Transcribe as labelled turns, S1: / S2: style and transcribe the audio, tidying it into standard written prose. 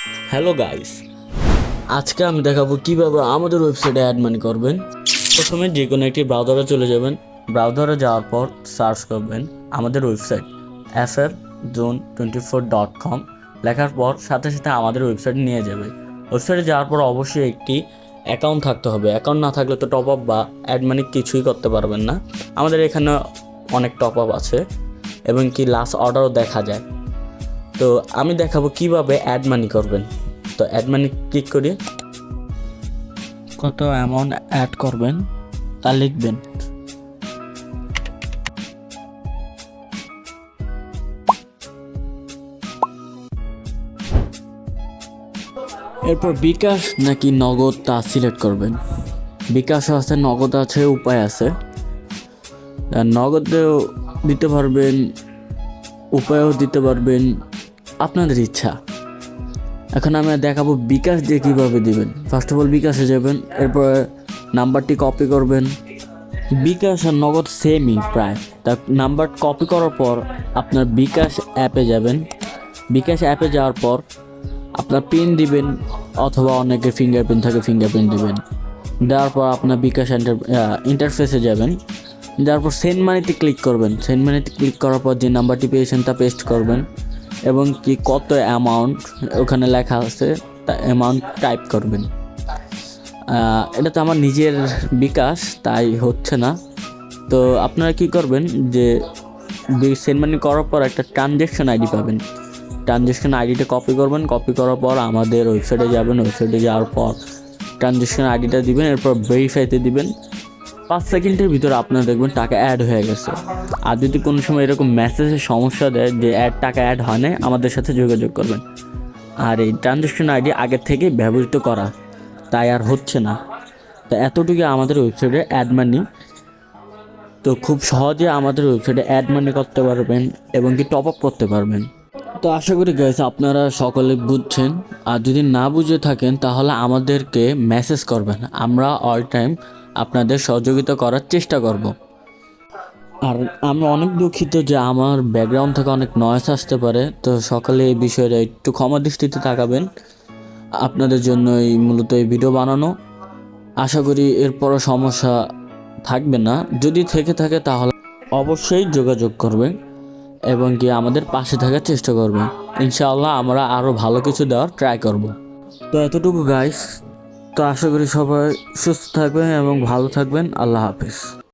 S1: Hello guys, আজকে আমি দেখাবো কিভাবে আমাদের ওয়েবসাইটে অ্যাড মানি করবেন। প্রথমে যে কোনো একটি ব্রাউজারে চলে যাবেন। ব্রাউজারে যাওয়ার পর সার্চ করবেন আমাদের ওয়েবসাইট FRZone24.com। লেখার পর সাথে সাথে আমাদের ওয়েবসাইট নিয়ে যাবে। ওয়েবসাইটে যাওয়ার পর অবশ্যই একটি অ্যাকাউন্ট থাকতে হবে। অ্যাকাউন্ট না থাকলে তো টপ আপ বা অ্যাড মানি কিছুই করতে পারবেন না। আমাদের এখানে অনেক টপ আপ আছে এবং কি লাস্ট অর্ডারও দেখা যায়। তো আমি দেখাবো কিভাবে অ্যাড মানি করবেন। তো অ্যাড মানি ক্লিক করি, কত অ্যামাউন্ট অ্যাড করবেন তা লিখবেন। এরপর বিকাশ নাকি নগদ তা সিলেক্ট করবেন। বিকাশও আছে, নগদ আছে, উপায় আছে। নগদেও দিতে পারবেন, উপায়ও দিতে পারবেন, আপনাদের ইচ্ছা। এখন আমি দেখাবো বিকাশ দিয়ে কীভাবে দিবেন। ফার্স্ট অফ অল বিকাশে যাবেন, এরপর নাম্বারটি কপি করবেন। বিকাশ আর নগদ সেমই প্রায়। তা নাম্বার কপি করার পর আপনার বিকাশ অ্যাপে যাবেন। বিকাশ অ্যাপে যাওয়ার পর আপনার পিন দিবেন, অথবা অনেকের ফিঙ্গারপ্রিন্ট থাকে, ফিঙ্গারপ্রিন্ট দিবেন। দেওয়ার পর আপনার বিকাশ ইন্টারফেসে যাবেন। যাওয়ার পর সেন্ড মানিতে ক্লিক করবেন। সেন্ড মানিতে ক্লিক করার পর যে নাম্বারটি পেয়েছেন তা পেস্ট করবেন এবং কি কত অ্যামাউন্ট ওখানে লেখা আছে তা অ্যামাউন্ট টাইপ করবেন। এটা তো আমার নিজের বিকাশ, তাই হচ্ছে না। তো আপনারা কি করবেন যে সেন্ড মানি করার পর একটা ট্রানজ্যাকশন আইডি পাবেন। ট্রানজ্যাকশন আইডিটা কপি করবেন। কপি করার পর আমাদের ওয়েবসাইটে যাবেন। ওয়েবসাইটে যাওয়ার পর ট্রানজ্যাকশন আইডিটা দিবেন, এরপর ভেরিফাইতে দিবেন। 5 সেকেন্ডের ভিতরে আপনারা দেখবেন টাকা অ্যাড হয়ে গেছে। আর যদি কোনো সময় এরকম মেসেজের সমস্যা দেয় যে টাকা অ্যাড হয় না, আমাদের সাথে যোগাযোগ করবেন। আর এই ট্রানজ্যাকশন আইডি আগের থেকে ব্যবহৃত করা, তাই আর হচ্ছে না। তো এতটুকু আমাদের ওয়েবসাইটে অ্যাড মানি। তো খুব সহজে আমাদের ওয়েবসাইটে অ্যাড মানি করতে পারবেন এবং কি টপ আপ করতে পারবেন। তো আশা করি গাইস আপনারা সকলে বুঝছেন। আর যদি না বুঝে থাকেন তাহলে আমাদেরকে মেসেজ করবেন, আমরা অল টাইম আপনাদের সহযোগিতা করার চেষ্টা করব। আর আমি অনেক দুঃখিত যে আমার ব্যাকগ্রাউন্ড থেকে অনেক নয়েজ আসতে পারে, তো সকালে এই বিষয়টা একটু ক্ষমা দৃষ্টিতে তাকাবেন। আপনাদের জন্যই মূলত এই ভিডিও বানানো। আশা করি এরপরও সমস্যা থাকবে না। যদি থেকে থাকে তাহলে অবশ্যই যোগাযোগ করবেন এবং কি আমাদের পাশে থাকার চেষ্টা করবেন। ইনশাআল্লাহ আমরা আরও ভালো কিছু দেওয়ার ট্রাই করব। তো এতটুকু গাইস। তো আশা করি সবাই সুস্থ থাকবেন এবং ভালো থাকবেন। আল্লাহ হাফেজ।